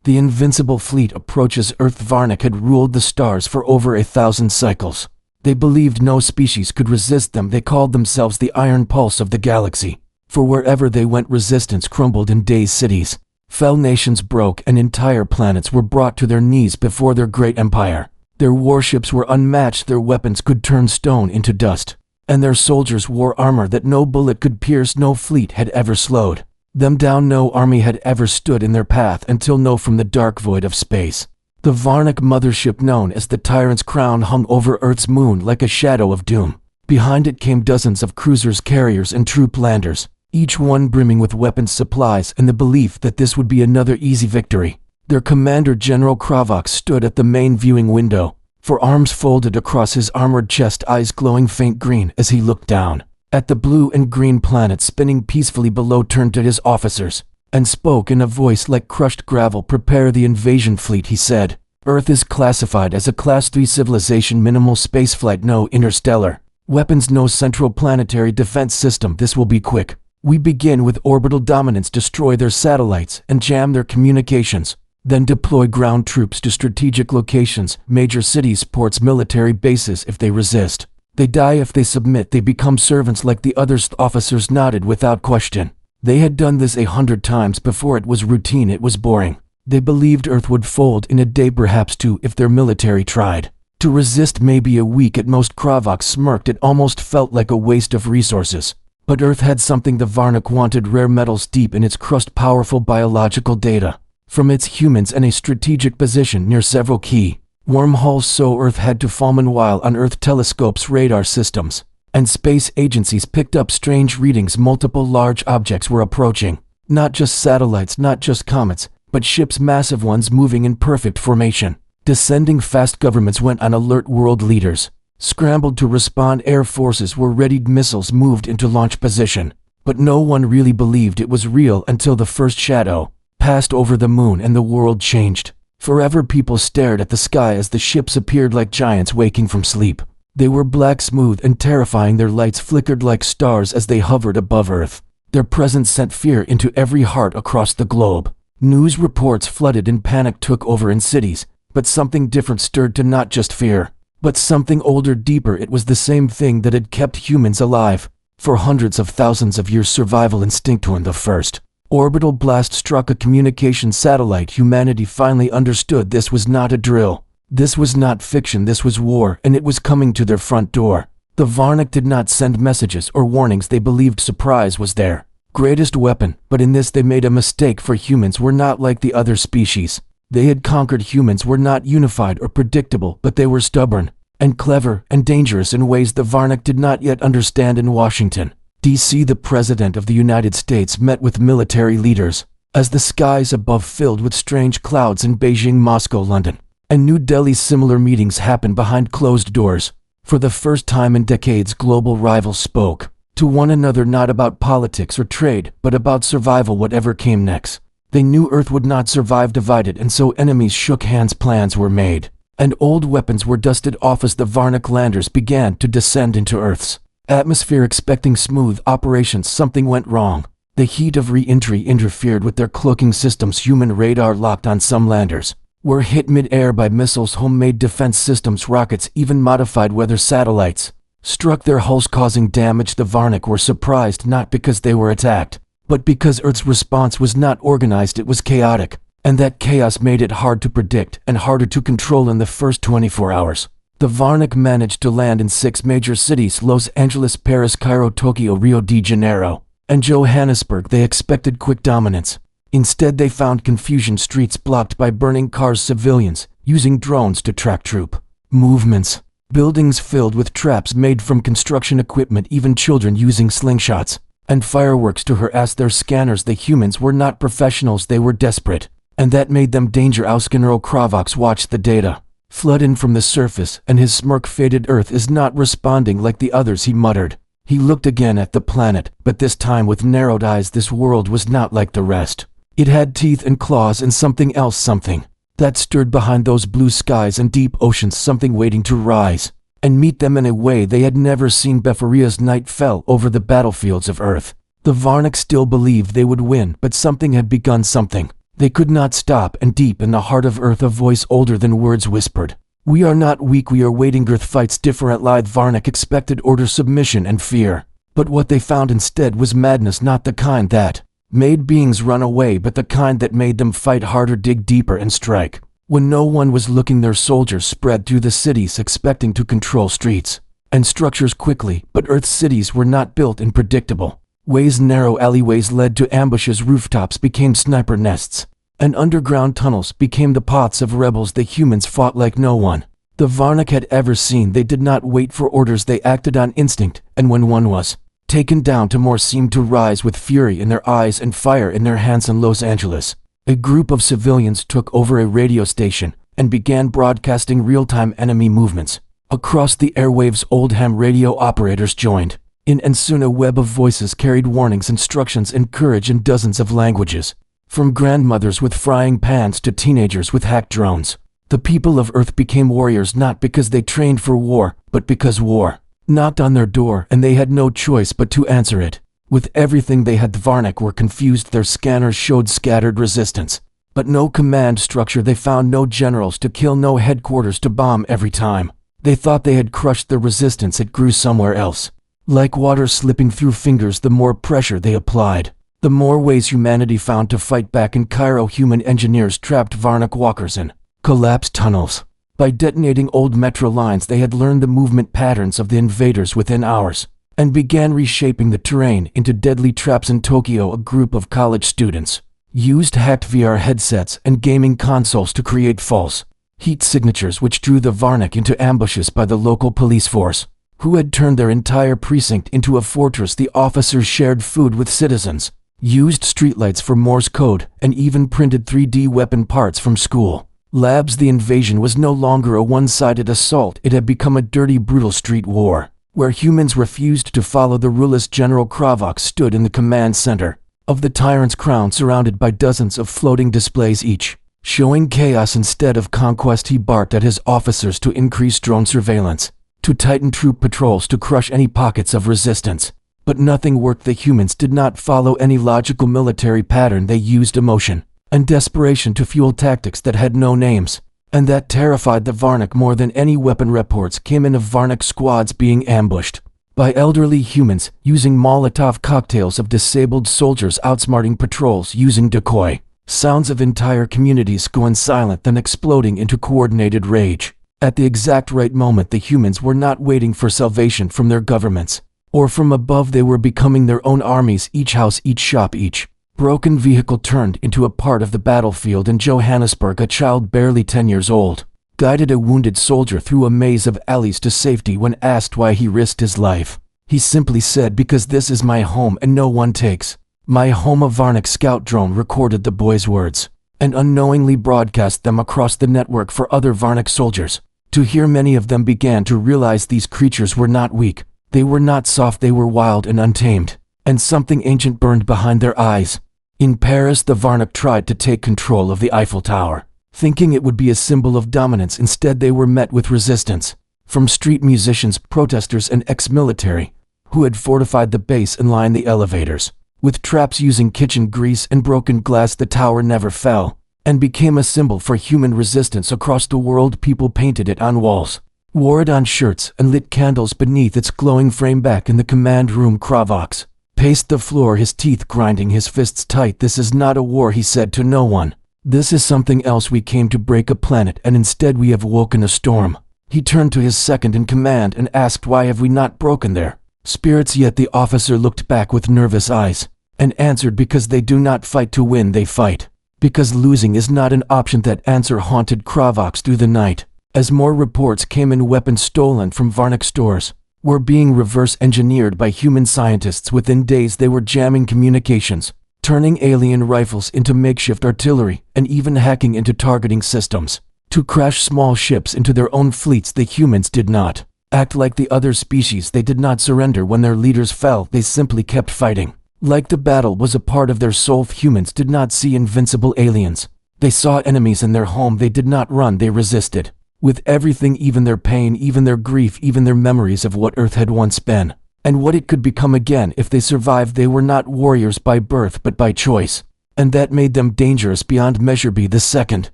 The Invincible fleet approaches Earth. Varnik had ruled the stars for over 1,000 cycles. They believed no species could resist them. They called themselves the Iron Pulse of the galaxy. For wherever they went, resistance crumbled in days. Cities fell, nations broke, and entire planets were brought to their knees before their great empire. Their warships were unmatched, their weapons could turn stone into dust, and their soldiers wore armor that no bullet could pierce. No fleet had ever slowed them down, no army had ever stood in their path until no from the dark void of space. The Varnik mothership, known as the Tyrant's Crown, hung over Earth's moon like a shadow of doom. Behind it came dozens of cruisers, carriers, and troop landers, each one brimming with weapons, supplies, and the belief that this would be another easy victory. Their commander, General Kravox, stood at the main viewing window, for arms folded across his armored chest, eyes glowing faint green as he looked down at the blue and green planet spinning peacefully below. Turned to his officers and spoke in a voice like crushed gravel. "Prepare the invasion fleet," he said. "Earth is classified as a Class 3 civilization, minimal spaceflight, no interstellar weapons, no central planetary defense system. This will be quick. We begin with orbital dominance, destroy their satellites and jam their communications. Then deploy ground troops to strategic locations, major cities, ports, military bases. If they resist, they die. If they submit, they become servants like the others." Officers nodded without question. They had done this 100 times before. It was routine, it was boring. They believed Earth would fold in a day, perhaps two, if their military tried to resist, maybe a week at most. Kravox smirked. It almost felt like a waste of resources. But Earth had something the Varnik wanted: rare metals deep in its crust, powerful biological data from its humans, and a strategic position near several key wormholes. So Earth had to fall. Meanwhile, on Earth, telescopes, radar systems, and space agencies picked up strange readings. Multiple large objects were approaching. Not just satellites, not just comets, but ships, massive ones moving in perfect formation, descending fast. Governments went on alert. World leaders scrambled to respond. Air forces were readied. Missiles moved into launch position. But no one really believed it was real until the first shadow passed over the moon and the world changed forever. People stared at the sky as the ships appeared like giants waking from sleep. They were black, smooth, and terrifying. Their lights flickered like stars as they hovered above Earth. Their presence sent fear into every heart across the globe. News reports flooded and panic took over in cities. But something different stirred, to not just fear, but something older, deeper. It was the same thing that had kept humans alive for hundreds of thousands of years: survival instinct. When the first orbital blast struck a communication satellite, humanity finally understood this was not a drill. This was not fiction. This was war, and it was coming to their front door. The Varnik did not send messages or warnings. They believed surprise was their greatest weapon. But in this they made a mistake, for humans were not like the other species. They had conquered. Humans were not unified or predictable, but they were stubborn and clever and dangerous in ways the Varnik did not yet understand. In Washington, D.C., the President of the United States met with military leaders as the skies above filled with strange clouds. In Beijing, Moscow, London, and New Delhi, similar meetings happened behind closed doors. For the first time in decades, global rivals spoke to one another, not about politics or trade, but about survival, whatever came next. They knew Earth would not survive divided, and so enemies shook hands, plans were made, and old weapons were dusted off as the Varnik landers began to descend into Earth's atmosphere, expecting smooth operations. Something went wrong. The heat of re-entry interfered with their cloaking systems. Human radar locked on some landers were hit mid-air by missiles. Homemade defense systems, rockets, even modified weather satellites struck their hulls, causing damage. The Varnik were surprised, not because they were attacked, but because Earth's response was not organized. It was chaotic, and that chaos made it hard to predict and harder to control. In the first 24 hours, the Varnik managed to land in 6 major cities: Los Angeles, Paris, Cairo, Tokyo, Rio de Janeiro, and Johannesburg. They expected quick dominance. Instead, they found confusion: streets blocked by burning cars, civilians using drones to track troop movements, buildings filled with traps made from construction equipment, even children using slingshots and fireworks to harass their scanners. The humans were not professionals, they were desperate, and that made them danger. General Kravox watched the data flood in from the surface, and his smirk faded. Earth is not responding like the others, he muttered. He looked again at the planet, but this time with narrowed eyes. This world was not like the rest. It had teeth and claws and something else, something that stirred behind those blue skies and deep oceans, something waiting to rise and meet them in a way they had never seen. Beforia's night fell over the battlefields of Earth. The Varnik still believed they would win, but something had begun. Something They could not stop, and deep in the heart of Earth a voice older than words whispered, "We are not weak, we are waiting." Earth fights different. Varnik expected order, submission, and fear. But what they found instead was madness, not the kind that made beings run away, but the kind that made them fight harder, dig deeper, and strike. When no one was looking, their soldiers spread through the cities, expecting to control streets and structures quickly, but Earth's cities were not built in predictable ways. Narrow alleyways led to ambushes, rooftops became sniper nests, and underground tunnels became the paths of rebels. The humans fought like no one the Varnik had ever seen. They did not wait for orders, they acted on instinct, and when one was taken down, to more seemed to rise with fury in their eyes and fire in their hands. In Los Angeles, a group of civilians took over a radio station and began broadcasting real-time enemy movements across the airwaves. Old ham radio operators joined in, and soon a web of voices carried warnings, instructions, and courage in dozens of languages. From grandmothers with frying pans to teenagers with hacked drones, the people of Earth became warriors, not because they trained for war, but because war knocked on their door and they had no choice but to answer it. With everything they had, the Varnik were confused. Their scanners showed scattered resistance, but no command structure. They found no generals to kill, no headquarters to bomb. Every time they thought they had crushed the resistance, it grew somewhere else. Like water slipping through fingers, the more pressure they applied, the more ways humanity found to fight back. In Cairo, human engineers trapped Varnik walkers in collapsed tunnels. By detonating old metro lines, they had learned the movement patterns of the invaders within hours and began reshaping the terrain into deadly traps. In Tokyo, a group of college students used hacked VR headsets and gaming consoles to create false heat signatures, which drew the Varnik into ambushes by the local police force, who had turned their entire precinct into a fortress. The officers shared food with citizens, used streetlights for Morse code, and even printed 3D weapon parts from school labs. The invasion was no longer a one-sided assault. It had become a dirty, brutal street war, where humans refused to follow the rulers. General Kravok stood in the command center of the tyrant's crown, surrounded by dozens of floating displays, each showing chaos instead of conquest. He barked at his officers to increase drone surveillance, to tighten troop patrols, to crush any pockets of resistance. But nothing worked. The humans did not follow any logical military pattern. They used emotion and desperation to fuel tactics that had no names, and that terrified the Varnik more than any weapon. Reports came in of Varnik squads being ambushed by elderly humans, using Molotov cocktails, of disabled soldiers outsmarting patrols using decoy sounds, of entire communities going silent then exploding into coordinated rage. At the exact right moment, the humans were not waiting for salvation from their governments or from above. They were becoming their own armies. Each house, each shop, each broken vehicle turned into a part of the battlefield. In Johannesburg, a child barely 10 years old guided a wounded soldier through a maze of alleys to safety. When asked why he risked his life, he simply said, "Because this is my home and no one takes my home." A Varnik scout drone recorded the boy's words and unknowingly broadcast them across the network for other Varnik soldiers to hear. Many of them began to realize these creatures were not weak, they were not soft, they were wild and untamed, and something ancient burned behind their eyes. In Paris, the Varnik tried to take control of the Eiffel Tower, thinking it would be a symbol of dominance. Instead, they were met with resistance from street musicians, protesters, and ex-military who had fortified the base and lined the elevators with traps using kitchen grease and broken glass. The tower never fell and became a symbol for human resistance across the world. People painted it on walls, wore it on shirts, and lit candles beneath its glowing frame. Back in the command room, Kravok paced the floor, his teeth grinding, his fists tight. "This is not a war," he said to no one. "This is something else. We came to break a planet, and instead we have woken a storm." He turned to his second in command and asked, "Why have we not broken their spirits yet?" The officer looked back with nervous eyes and answered, "Because they do not fight to win, they fight because losing is not an option." That answer haunted Kravok through the night, as more reports came in. Weapons stolen from Varnik stores were being reverse-engineered by human scientists. Within days, they were jamming communications, turning alien rifles into makeshift artillery, and even hacking into targeting systems to crash small ships into their own fleets. The humans did not act like the other species. They did not surrender when their leaders fell. They simply kept fighting, like the battle was a part of their soul. Humans did not see invincible aliens. They saw enemies in their home. They did not run, they resisted. With everything, even their pain, even their grief, even their memories of what Earth had once been, and what it could become again if they survived. They were not warriors by birth but by choice. and that made them dangerous beyond measure. The second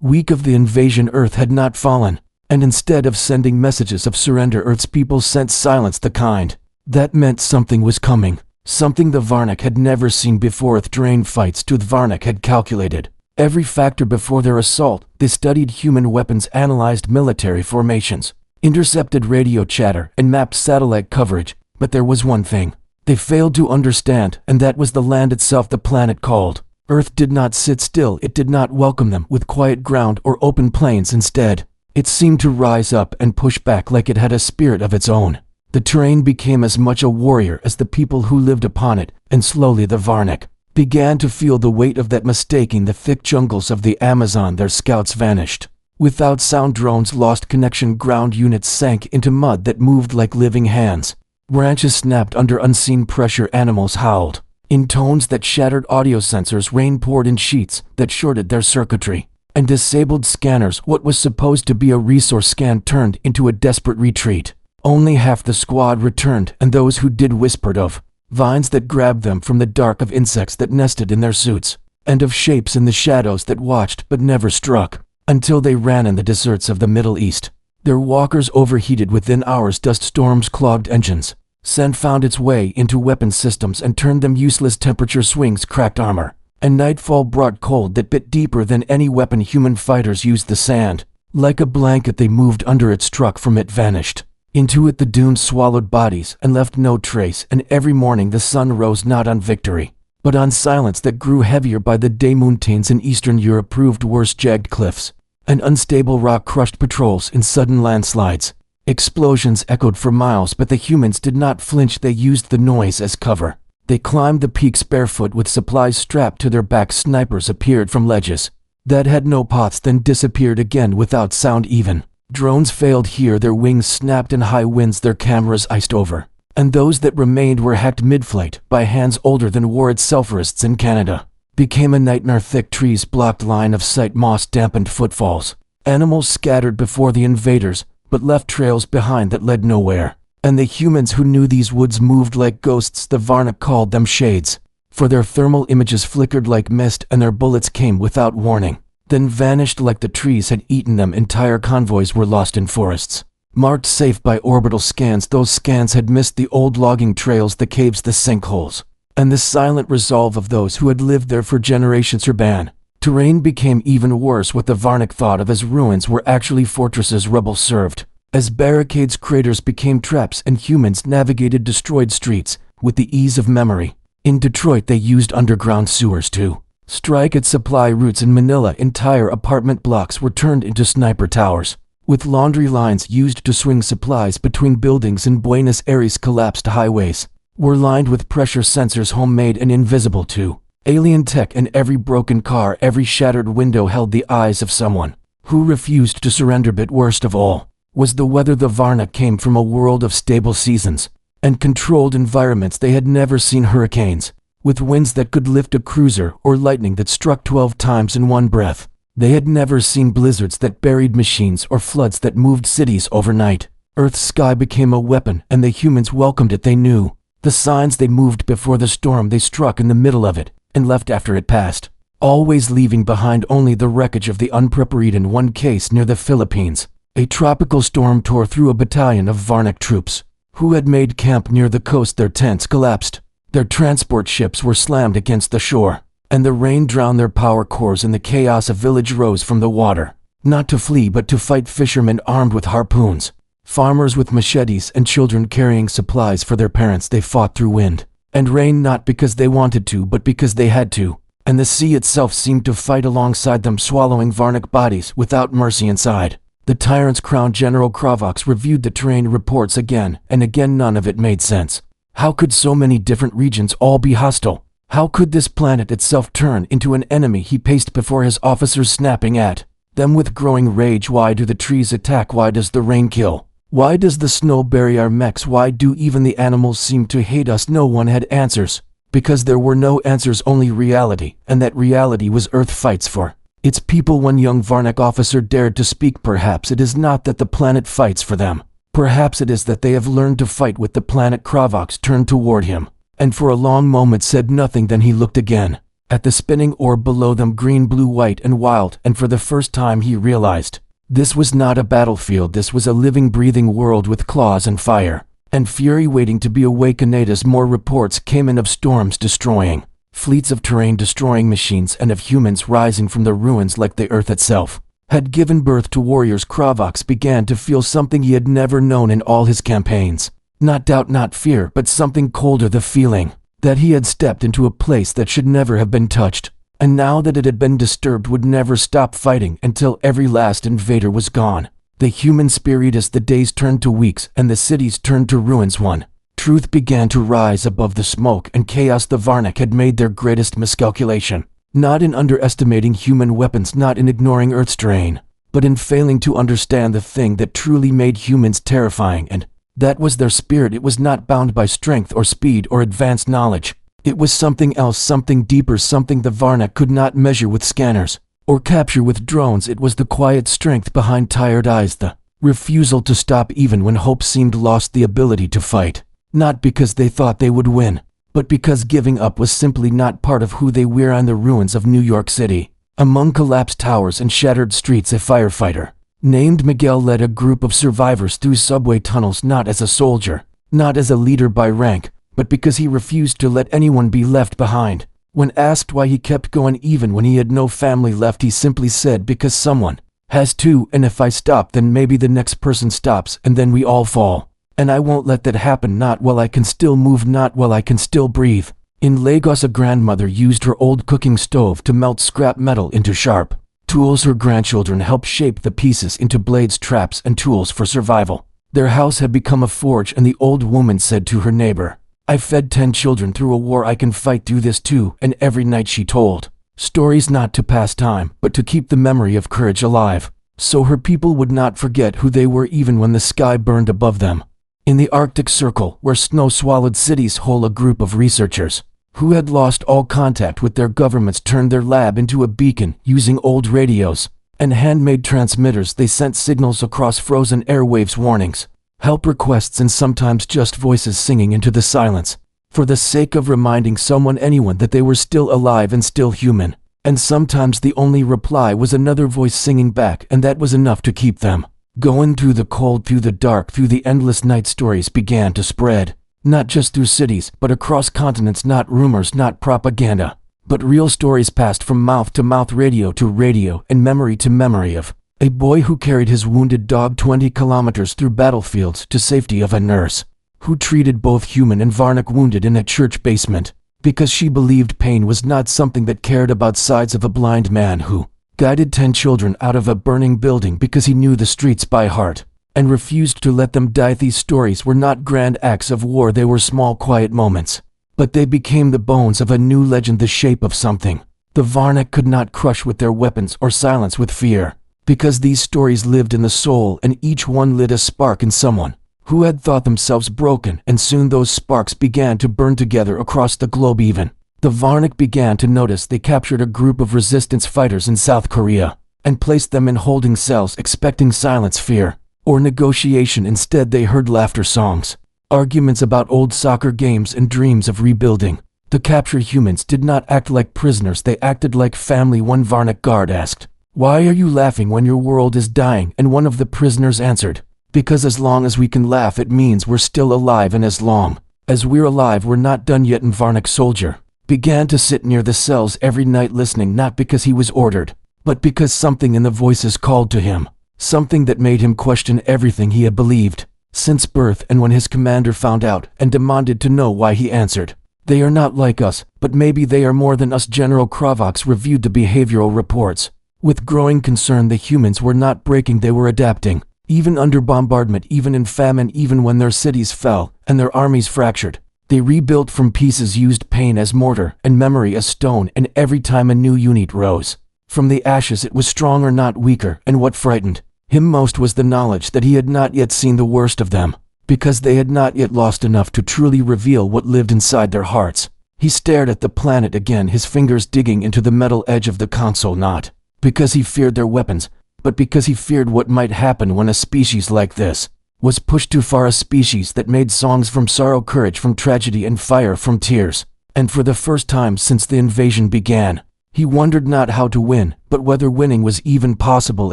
week of the invasion, Earth had not fallen, and instead of sending messages of surrender, Earth's people sent silence, the kind that meant something was coming, something the Varnak had never seen before. Terrain fights too. The Varnak had calculated every factor before their assault. They studied human weapons, analyzed military formations, intercepted radio chatter, and mapped satellite coverage. But there was one thing they failed to understand, and that was the land itself. The planet called Earth did not sit still. It did not welcome them with quiet ground or open plains. Instead, it seemed to rise up and push back like it had a spirit of its own. The terrain became as much a warrior as the people who lived upon it, and slowly the Varnak began to feel the weight of that. Mistaking the thick jungles of the Amazon, their scouts vanished. Without sound, drones lost connection. Ground units sank into mud that moved like living hands. Branches snapped under unseen pressure. Animals howled in tones that shattered audio sensors. Rain poured in sheets that shorted their circuitry, and disabled scanners. What was supposed to be a resource scan turned into a desperate retreat. Only half the squad returned, and those who did whispered of vines that grabbed them from the dark, of insects that nested in their suits, and of shapes in the shadows that watched but never struck, until they ran in the deserts of the Middle East. Their walkers overheated within hours. Dust storms clogged engines. Sand found its way into weapon systems and turned them useless. Temperature swings cracked armor, and nightfall brought cold that bit deeper than any weapon. Human fighters used the sand like a blanket. They moved under it, struck from it, vanished into it. The dunes swallowed bodies and left no trace, and every morning the sun rose not on victory, but on silence that grew heavier by the day. Mountains in Eastern Europe proved worse. Jagged cliffs and unstable rock crushed patrols in sudden landslides. Explosions echoed for miles, but the humans did not flinch. They used the noise as cover. They climbed the peaks barefoot with supplies strapped to their backs. Snipers appeared from ledges that had no paths, then disappeared again without sound. Even drones failed here. Their wings snapped in high winds, their cameras iced over, and those that remained were hacked mid-flight by hands older than war itself. Forests in Canada became a nightmare. Thick trees blocked line of sight. Moss dampened footfalls. Animals scattered before the invaders, but left trails behind that led nowhere. And the humans who knew these woods moved like ghosts. The Varnak called them shades, for their thermal images flickered like mist, and their bullets came without warning, then vanished like the trees had eaten them. Entire convoys were lost in forests, marked safe by orbital scans. Those scans had missed the old logging trails, the caves, the sinkholes, and the silent resolve of those who had lived there for generations. Urban terrain became even worse. What the Varnak thought of as ruins were actually fortresses. Rubble served as barricades. Craters became traps, and humans navigated destroyed streets with the ease of memory. In Detroit, they used underground sewers to strike at supply routes. In Manila, entire apartment blocks were turned into sniper towers, with laundry lines used to swing supplies between buildings. In Buenos Aires, collapsed highways were lined with pressure sensors, homemade and invisible to alien tech, and every broken car, every shattered window held the eyes of someone who refused to surrender. But worst of all was the weather. The Varnak came from a world of stable seasons and controlled environments. They had never seen hurricanes with winds that could lift a cruiser, or lightning that struck 12 times in one breath. They had never seen blizzards that buried machines, or floods that moved cities overnight. Earth's sky became a weapon, and the humans welcomed it. They knew the signs. They moved before the storm. They struck in the middle of it and left after it passed, always leaving behind only the wreckage of the unprepared. In one case near the Philippines, a tropical storm tore through a battalion of Varnak troops who had made camp near the coast. Their tents collapsed, their transport ships were slammed against the shore, and the rain drowned their power cores. In the chaos, a village rose from the water, not to flee but to fight. Fishermen armed with harpoons, farmers with machetes, and children carrying supplies for their parents. They fought through wind and rain, not because they wanted to but because they had to, and the sea itself seemed to fight alongside them, swallowing Varnak bodies without mercy inside. The tyrant's crown, General Kravox, reviewed the terrain reports again and again. None of it made sense. How could so many different regions all be hostile? How could this planet itself turn into an enemy? He paced before his officers, snapping at them with growing rage. Why do the trees attack? Why does the rain kill? Why does the snow bury our mechs? Why do even the animals seem to hate us? No one had answers, because there were no answers, only reality, and that reality was Earth fights for its people. One young Varnak officer dared to speak. Perhaps it is not that the planet fights for them. Perhaps it is that they have learned to fight with the planet. Kravox turned toward him, and for a long moment said nothing. Then he looked again at the spinning orb below them, green, blue, white, and wild, and for the first time he realized this was not a battlefield, this was a living, breathing world with claws and fire and fury waiting to be awakened. As more reports came in of storms destroying fleets, of terrain destroying machines, and of humans rising from the ruins like the earth itself had given birth to warriors, Kravox began to feel something he had never known in all his campaigns. Not doubt, not fear, but something colder, the feeling that he had stepped into a place that should never have been touched, and now that it had been disturbed would never stop fighting until every last invader was gone. The human spirit, as the days turned to weeks and the cities turned to ruins, one truth began to rise above the smoke and chaos. The Varnak had made their greatest miscalculation, not in underestimating human weapons, not in ignoring Earth's terrain, but in failing to understand the thing that truly made humans terrifying, and that was their spirit. It was not bound by strength or speed or advanced knowledge. It was something else, something deeper, something the Varnak could not measure with scanners or capture with drones. It was the quiet strength behind tired eyes, the refusal to stop even when hope seemed lost, the ability to fight, not because they thought they would win, but because giving up was simply not part of who they were. On the ruins of New York City, among collapsed towers and shattered streets, a firefighter named Miguel led a group of survivors through subway tunnels, not as a soldier, not as a leader by rank, but because he refused to let anyone be left behind. When asked why he kept going even when he had no family left, he simply said, because someone has to, and if I stop then maybe the next person stops and then we all fall. And I won't let that happen, not while I can still move, not while I can still breathe. In Lagos, a grandmother used her old cooking stove to melt scrap metal into sharp tools. Her grandchildren helped shape the pieces into blades, traps, and tools for survival. Their house had become a forge, and the old woman said to her neighbor, I fed 10 children through a war, I can fight through this too. And every night she told stories, not to pass time, but to keep the memory of courage alive, so her people would not forget who they were even when the sky burned above them. In the Arctic Circle, where snow swallowed cities whole, a group of researchers who had lost all contact with their governments turned their lab into a beacon. Using old radios and handmade transmitters, they sent signals across frozen airwaves, warnings, help requests, and sometimes just voices singing into the silence, for the sake of reminding someone, anyone, that they were still alive and still human. And sometimes the only reply was another voice singing back, and that was enough to keep them going. Through the cold, through the dark, through the endless night, stories began to spread, not just through cities, but across continents. Not rumors, not propaganda, but real stories passed from mouth to mouth, radio to radio, and memory to memory, of a boy who carried his wounded dog 20 kilometers through battlefields to safety, of a nurse who treated both human and Varnak wounded in a church basement because she believed pain was not something that cared about sides, of a blind man who guided 10 children out of a burning building because he knew the streets by heart and refused to let them die. These stories were not grand acts of war, they were small, quiet moments, but they became the bones of a new legend, the shape of something the Varnak could not crush with their weapons or silence with fear, because these stories lived in the soul, and each one lit a spark in someone who had thought themselves broken, and soon those sparks began to burn together across the globe. Even the Varnak began to notice. They captured a group of resistance fighters in South Korea and placed them in holding cells, expecting silence, fear, or negotiation. Instead, they heard laughter, songs, arguments about old soccer games, and dreams of rebuilding. The captured humans did not act like prisoners, they acted like family. One Varnak guard asked, "Why are you laughing when your world is dying?" And one of the prisoners answered, "Because as long as we can laugh, it means we're still alive, and as long as we're alive, we're not done yet." And Varnak soldier began to sit near the cells every night, listening, not because he was ordered, but because something in the voices called to him, something that made him question everything he had believed since birth. And when his commander found out and demanded to know why, he answered, "They are not like us, but maybe they are more than us." General Kravox reviewed the behavioral reports. With growing concern, the humans were not breaking, they were adapting. Even under bombardment, even in famine, even when their cities fell and their armies fractured, they rebuilt from pieces, used pain as mortar and memory as stone, and every time a new unit rose from the ashes, it was stronger, not weaker. And what frightened him most was the knowledge that he had not yet seen the worst of them, because they had not yet lost enough to truly reveal what lived inside their hearts. He stared at the planet again, his fingers digging into the metal edge of the console, not because he feared their weapons, but because he feared what might happen when a species like this was pushed too far, a species that made songs from sorrow, courage from tragedy, and fire from tears. And for the first time since the invasion began, he wondered not how to win, but whether winning was even possible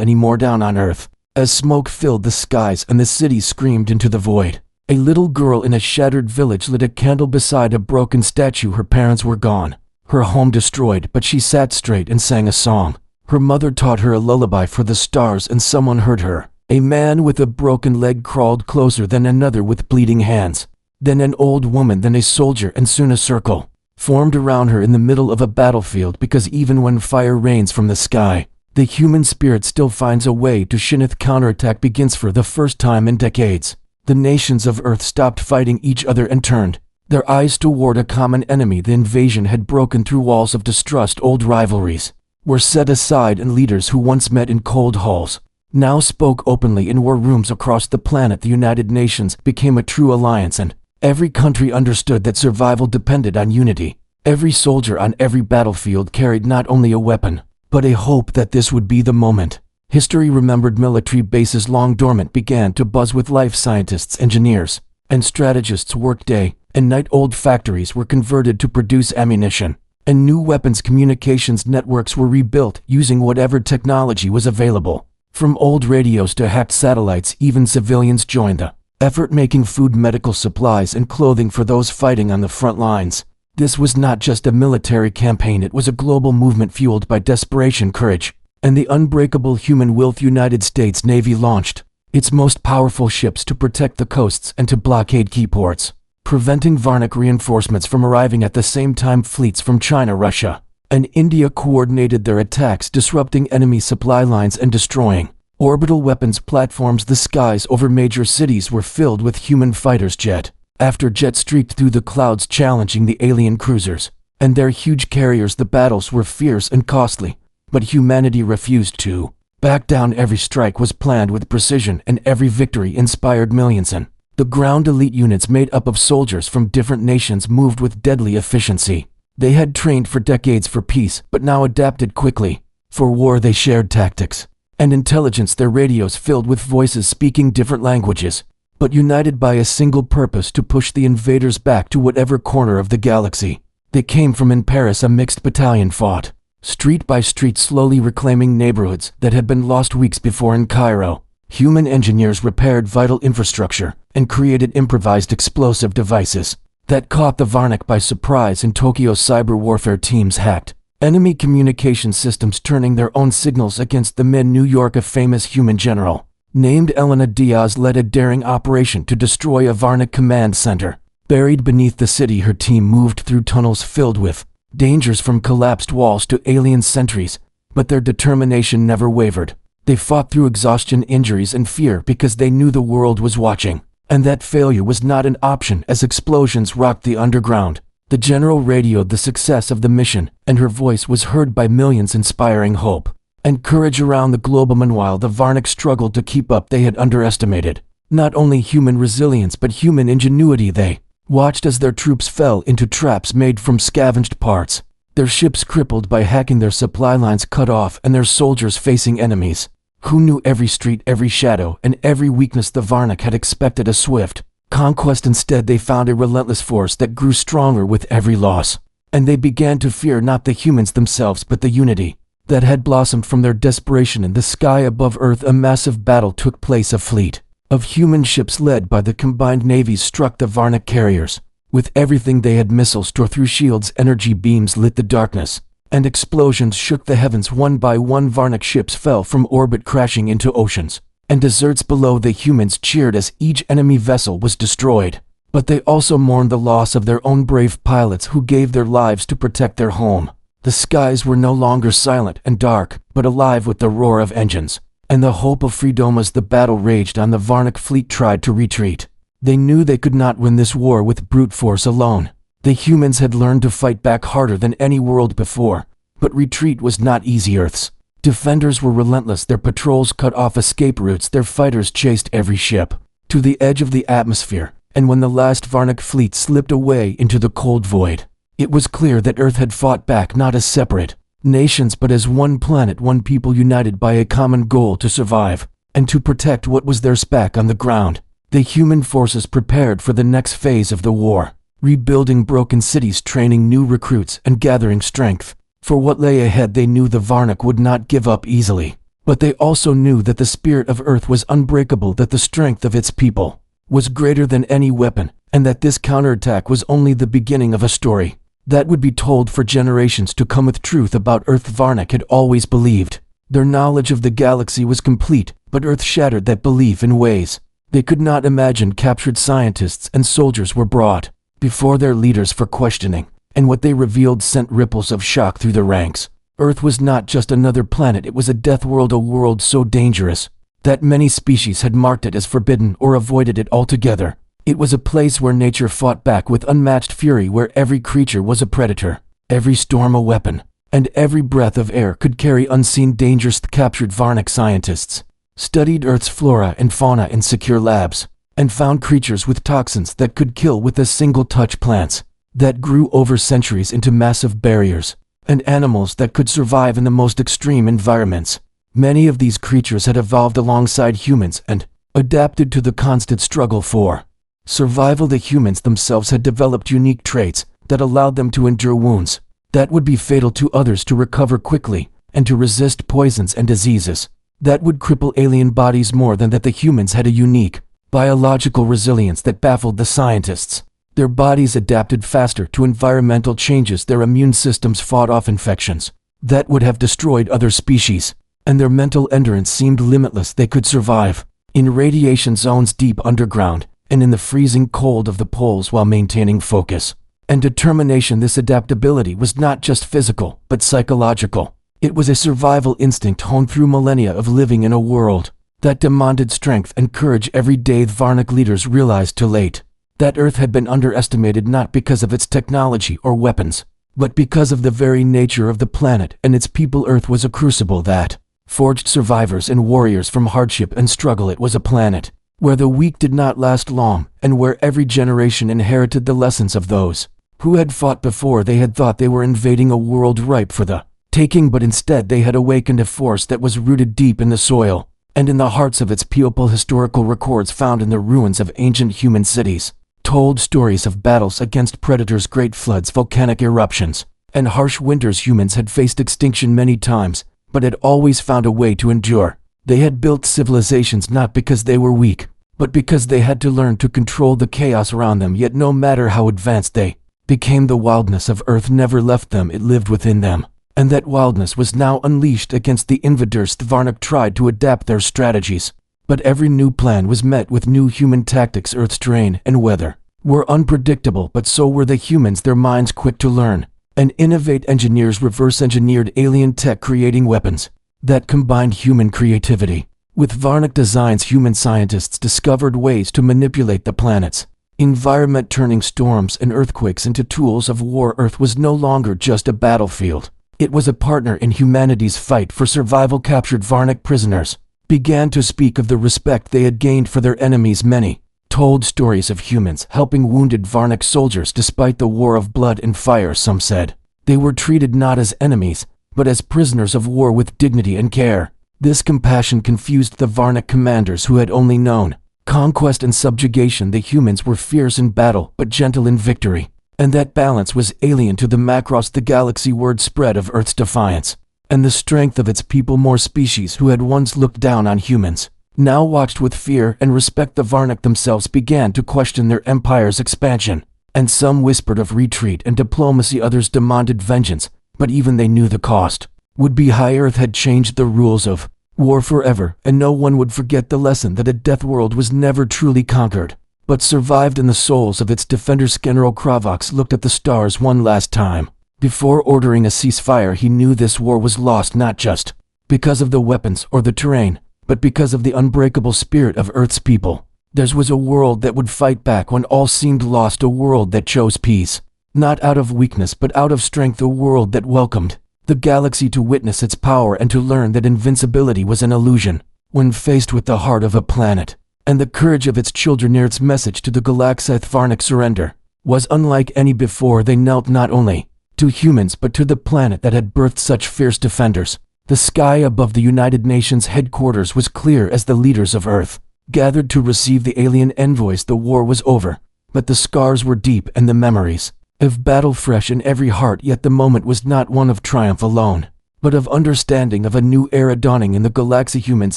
anymore down on Earth. As smoke filled the skies and the city screamed into the void, a little girl in a shattered village lit a candle beside a broken statue. Her parents were gone, her home destroyed, but she sat straight and sang a song. Her mother taught her a lullaby for the stars, and someone heard her. A man with a broken leg crawled closer, then another with bleeding hands, then an old woman, then a soldier, and soon a circle formed around her in the middle of a battlefield, because even when fire rains from the sky, the human spirit still finds a way to shine. Counterattack begins for the first time in decades. The nations of Earth stopped fighting each other and turned their eyes toward a common enemy. The invasion had broken through walls of distrust. Old rivalries were set aside, and leaders who once met in cold halls now spoke openly in war rooms across the planet. The United Nations became a true alliance, and every country understood that survival depended on unity. Every soldier on every battlefield carried not only a weapon, but a hope that this would be the moment. History remembered military bases long dormant began to buzz with life. Scientists, engineers, and strategists worked day and night. Old factories were converted to produce ammunition, and new weapons. Communications networks were rebuilt using whatever technology was available. From old radios to hacked satellites, even civilians joined the effort, making food, medical supplies, and clothing for those fighting on the front lines. This was not just a military campaign, it was a global movement fueled by desperation, courage, and the unbreakable human will. The United States Navy launched its most powerful ships to protect the coasts and to blockade key ports, preventing Varnic reinforcements from arriving at the same time. Fleets from China, Russia, and India coordinated their attacks, disrupting enemy supply lines and destroying orbital weapons platforms. The skies over major cities were filled with human fighters. Jet after jet streaked through the clouds, challenging the alien cruisers and their huge carriers. The battles were fierce and costly, but humanity refused to back down. Every strike was planned with precision, and every victory inspired millions. And the ground elite units, made up of soldiers from different nations, moved with deadly efficiency. They had trained for decades for peace, but now adapted quickly for war. They shared tactics and intelligence, their radios filled with voices speaking different languages, but united by a single purpose: to push the invaders back to whatever corner of the galaxy they came from. In Paris, a mixed battalion fought street by street, slowly reclaiming neighborhoods that had been lost weeks before. In Cairo, human engineers repaired vital infrastructure and created improvised explosive devices that caught the Varnic by surprise. In Tokyo, cyber warfare teams hacked enemy communication systems, turning their own signals against them. In New York, a famous human general named Elena Diaz led a daring operation to destroy a Varnic command center buried beneath the city. Her team moved through tunnels filled with dangers, from collapsed walls to alien sentries, but their determination never wavered. They fought through exhaustion, injuries, and fear, because they knew the world was watching, and that failure was not an option. As explosions rocked the underground, the general radioed the success of the mission, and her voice was heard by millions, inspiring hope and courage around the globe. Meanwhile, the Varnic struggled to keep up. They had underestimated not only human resilience but human ingenuity. They watched as their troops fell into traps made from scavenged parts, their ships crippled by hacking, their supply lines cut off, and their soldiers facing enemies who knew every street, every shadow, and every weakness. The Varnic had expected a swift conquest. Instead, they found a relentless force that grew stronger with every loss, and they began to fear not the humans themselves but the unity that had blossomed from their desperation. In the sky above Earth, a massive battle took place. A fleet of human ships led by the combined navies struck the Varnic carriers. With everything they had, missiles tore through shields, energy beams lit the darkness, and explosions shook the heavens. One by one, Varnic ships fell from orbit, crashing into oceans and deserts below. The humans cheered as each enemy vessel was destroyed, but they also mourned the loss of their own brave pilots who gave their lives to protect their home. The skies were no longer silent and dark, but alive with the roar of engines and the hope of freedom. As the battle raged on, the Varnic fleet tried to retreat. They knew they could not win this war with brute force alone. The humans had learned to fight back harder than any world before, but retreat was not easy. Earth's defenders were relentless. Their patrols cut off escape routes. Their fighters chased every ship to the edge of the atmosphere, and when the last Varnic fleet slipped away into the cold void, it was clear that Earth had fought back, not as separate nations but as one planet, one people, united by a common goal: to survive and to protect what was theirs back on the ground. The human forces prepared for the next phase of the war. rebuilding broken cities, training new recruits, and gathering strength. For what lay ahead, they knew the Varnak would not give up easily. But they also knew that the spirit of Earth was unbreakable, that the strength of its people was greater than any weapon, and that this counterattack was only the beginning of a story that would be told for generations to come. With truth about Earth, Varnak had always believed. Their knowledge of the galaxy was complete, but Earth shattered that belief in ways they could not imagine. Captured scientists and soldiers were brought before their leaders for questioning, and what they revealed sent ripples of shock through the ranks. Earth was not just another planet, it was a death world, a world so dangerous that many species had marked it as forbidden or avoided it altogether. It was a place where nature fought back with unmatched fury, where every creature was a predator, every storm a weapon, and every breath of air could carry unseen dangers. The captured Varnak scientists studied Earth's flora and fauna in secure labs, and found creatures with toxins that could kill with a single touch, plants that grew over centuries into massive barriers, and animals that could survive in the most extreme environments. Many of these creatures had evolved alongside humans and adapted to the constant struggle for survival. The humans themselves had developed unique traits that allowed them to endure wounds that would be fatal to others, to recover quickly, and to resist poisons and diseases that would cripple alien bodies. More than that, the humans had a unique biological resilience that baffled the scientists. Their bodies adapted faster to environmental changes, their immune systems fought off infections that would have destroyed other species, and their mental endurance seemed limitless. They could survive in radiation zones deep underground and in the freezing cold of the poles while maintaining focus and determination. This adaptability was not just physical, but psychological. It was a survival instinct honed through millennia of living in a world that demanded strength and courage every day. The Varnak leaders realized too late that Earth had been underestimated, not because of its technology or weapons, but because of the very nature of the planet and its people. Earth was a crucible that forged survivors and warriors from hardship and struggle. It was a planet where the weak did not last long, and where every generation inherited the lessons of those who had fought before. They had thought they were invading a world ripe for the taking, but instead they had awakened a force that was rooted deep in the soil and in the hearts of its people. Historical records found in the ruins of ancient human cities told stories of battles against predators, great floods, volcanic eruptions, and harsh winters. Humans had faced extinction many times, but had always found a way to endure. They had built civilizations not because they were weak, but because they had to learn to control the chaos around them. Yet no matter how advanced they became, the wildness of Earth never left them. It lived within them, and that wildness was now unleashed against the invaders. The Varnak tried to adapt their strategies, but every new plan was met with new human tactics. Earth's terrain and weather were unpredictable, but so were the humans, their minds quick to learn and innovate. Engineers reverse-engineered alien tech, creating weapons that combined human creativity with Varnak designs. Human scientists discovered ways to manipulate the planet's environment, turning storms and earthquakes into tools of war. Earth was no longer just a battlefield. It was a partner in humanity's fight for survival. Captured Varnak prisoners began to speak of the respect they had gained for their enemies. Many told stories of humans helping wounded Varnak soldiers despite the war of blood and fire. Some said they were treated not as enemies, but as prisoners of war with dignity and care. This compassion confused the Varnak commanders, who had only known conquest and subjugation. The humans were fierce in battle but gentle in victory, and that balance was alien to the Macross. The galaxy word spread of Earth's defiance and the strength of its people. More species who had once looked down on humans now watched with fear and respect. The Varnak themselves began to question their empire's expansion, and some whispered of retreat and diplomacy. Others demanded vengeance, but even they knew the cost would be high. Earth had changed the rules of war forever, and no one would forget the lesson that a death world was never truly conquered, but survived in the souls of its defenders. General Kravox looked at the stars one last time. Before ordering a ceasefire, he knew this war was lost, not just because of the weapons or the terrain, but because of the unbreakable spirit of Earth's people. Theirs was a world that would fight back when all seemed lost, a world that chose peace, not out of weakness but out of strength, a world that welcomed the galaxy to witness its power and to learn that invincibility was an illusion. When faced with the heart of a planet and the courage of its children, its message to the Galactic Varnak surrender was unlike any before. They knelt not only to humans but to the planet that had birthed such fierce defenders. The sky above the United Nations headquarters was clear as the leaders of Earth gathered to receive the alien envoys. The war was over, but the scars were deep and the memories of battle fresh in every heart. Yet the moment was not one of triumph alone, but of understanding, of a new era dawning in the galaxy. Humans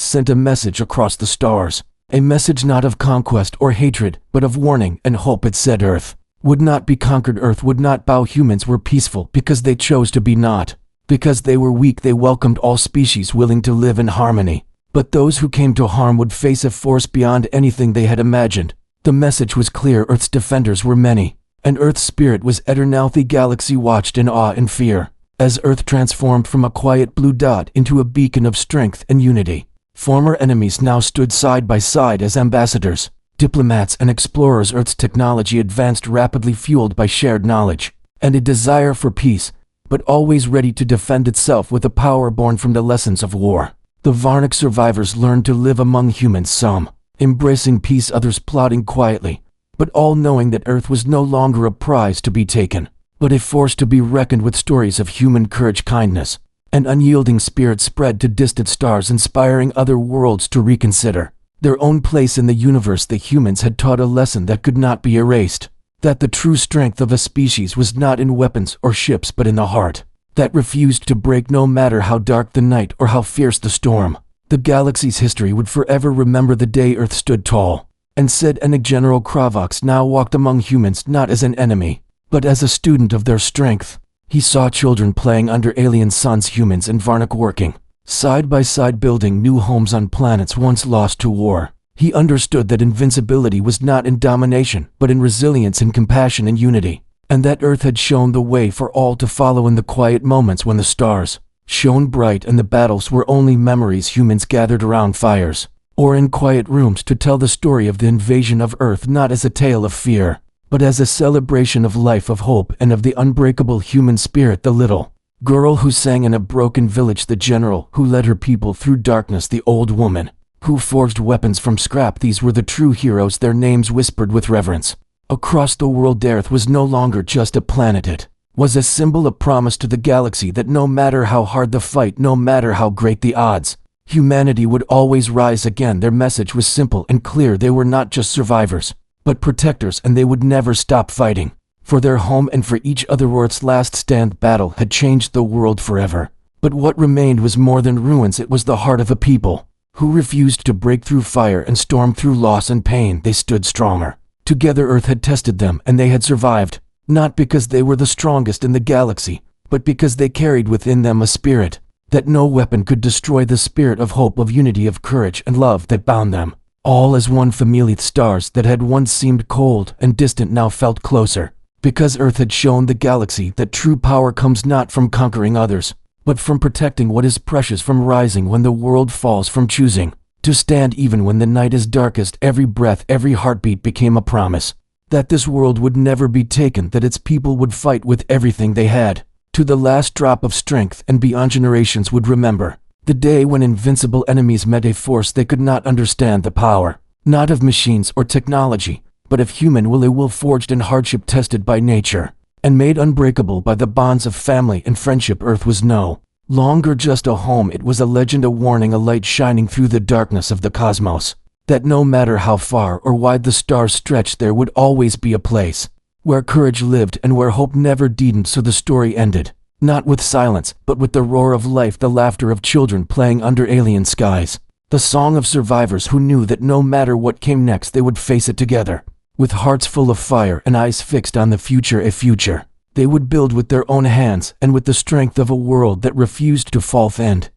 sent a message across the stars, a message not of conquest or hatred, but of warning and hope. It said Earth would not be conquered, Earth would not bow. Humans were peaceful because they chose to be not. Because they were weak, they welcomed all species willing to live in harmony. But those who came to harm would face a force beyond anything they had imagined. The message was clear: Earth's defenders were many, and Earth's spirit was eternal. The galaxy watched in awe and fear, as Earth transformed from a quiet blue dot into a beacon of strength and unity. Former enemies now stood side by side as ambassadors, diplomats and explorers. Earth's technology advanced rapidly, fueled by shared knowledge and a desire for peace, but always ready to defend itself with a power born from the lessons of war. The Varnic survivors learned to live among humans, some embracing peace, others plotting quietly, but all knowing that Earth was no longer a prize to be taken, but a force to be reckoned with. Stories of human courage, kindness, and unyielding spirit spread to distant stars, inspiring other worlds to reconsider their own place in the universe. The humans had taught a lesson that could not be erased, that the true strength of a species was not in weapons or ships, but in the heart that refused to break no matter how dark the night or how fierce the storm. The galaxy's history would forever remember the day Earth stood tall and said, and General Kravox now walked among humans not as an enemy, but as a student of their strength. He saw children playing under alien suns, humans and Varnic working side by side, building new homes on planets once lost to war. He understood that invincibility was not in domination, but in resilience and compassion and unity, and that Earth had shown the way for all to follow. In the quiet moments when the stars shone bright and the battles were only memories, humans gathered around fires or in quiet rooms to tell the story of the invasion of Earth, not as a tale of fear, but as a celebration of life, of hope, and of the unbreakable human spirit. The little girl who sang in a broken village, the general who led her people through darkness, the old woman who forged weapons from scrap, these were the true heroes, their names whispered with reverence across the world. Earth was no longer just a planet, it was a symbol, a promise to the galaxy that no matter how hard the fight, no matter how great the odds, humanity would always rise again. Their message was simple and clear: they were not just survivors, but protectors, and they would never stop fighting for their home and for each other. Earth's last stand battle had changed the world forever, but what remained was more than ruins. It was the heart of a people who refused to break through fire and storm through loss and pain. They stood stronger. Together Earth had tested them, and they had survived, not because they were the strongest in the galaxy, but because they carried within them a spirit that no weapon could destroy, the spirit of hope, of unity, of courage and love that bound them all as one family. Stars that had once seemed cold and distant now felt closer, because Earth had shown the galaxy that true power comes not from conquering others, but from protecting what is precious, from rising when the world falls, from choosing to stand even when the night is darkest. Every breath, every heartbeat became a promise that this world would never be taken, that its people would fight with everything they had, to the last drop of strength, and beyond. Generations would remember the day when invincible enemies met a force they could not understand, the power not of machines or technology, but of human will, a will forged in hardship, tested by nature, and made unbreakable by the bonds of family and friendship. Earth was no longer just a home, it was a legend, a warning, a light shining through the darkness of the cosmos, that no matter how far or wide the stars stretched, there would always be a place where courage lived and where hope never deadened. So the story ended, not with silence, but with the roar of life, the laughter of children playing under alien skies, the song of survivors who knew that no matter what came next, they would face it together, with hearts full of fire and eyes fixed on the future, a future they would build with their own hands and with the strength of a world that refused to fall. And